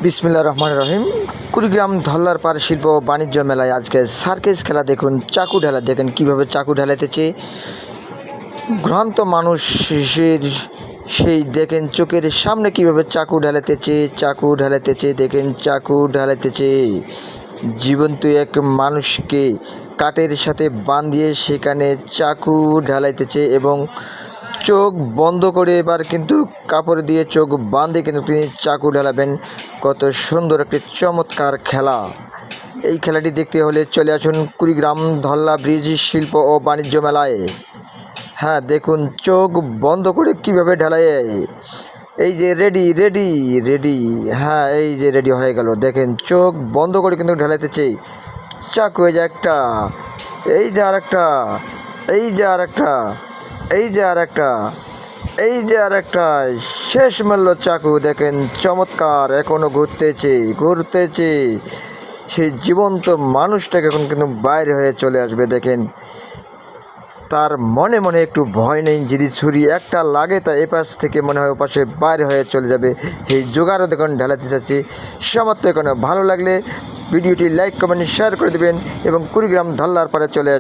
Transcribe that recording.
বিসমিল্লাহির রহমানির রহিম। কুড়িগ্রাম ধল্লার পার শিল্প ও বাণিজ্য মেলায় আজকে সার্কেস খেলা দেখুন, চাকু ঢালা দেখেন কীভাবে চাকু ঢালাইতেছে ভ্রান্ত মানুষের। সেই দেখেন চোখের সামনে কীভাবে চাকু ঢালাইতেছে দেখেন চাকু ঢালাইতেছে জীবন্ত এক মানুষকে কাঠের সাথে বাঁধিয়ে সেখানে চাকু ঢালাইতেছে এবং চোখ বন্ধ করে এবার কিন্তু কাপড় দিয়ে চোখ বাঁধে কিন্তু তিনি চাকু ঢালাবেন। কত সুন্দর একটি চমৎকার খেলা। এই খেলাটি দেখতে হলে চলে আসুন কুড়িগ্রাম ধল্লা ব্রিজ শিল্প ও বাণিজ্য মেলায়। হ্যাঁ, দেখুন চোখ বন্ধ করে কিভাবে ঢালায়। এই যে রেডি রেডি রেডি, হ্যাঁ এই যে রেডি হয়ে গেল। দেখেন চোখ বন্ধ করে কিন্তু ঢালাইতেছে চাকু। এই যে একটা, এই যে আর একটা, এই যে আর একটা, এই যে আর একটা, এই যে আর একটা, শেষ মূল্য চাকু। দেখেন চমৎকার, এখনো ঘুরতেছে সেই জীবন্ত মানুষটাকে এখন কিন্তু বাইরে হয়ে চলে আসবে। দেখেন তার মনে মনে একটু ভয় নেই, যদি ছুরি একটা লাগে তা এপাশ থেকে মনে হয় ওপাশে বাইরে হয়ে চলে যাবে। এই জোগাড়ও দেখুন ঢালাতে চাচ্ছি। সমর্থ এখানে ভালো লাগলে ভিডিওটি লাইক কমেন্ট শেয়ার করে দেবেন এবং কুড়িগ্রাম ধল্লার পারে চলে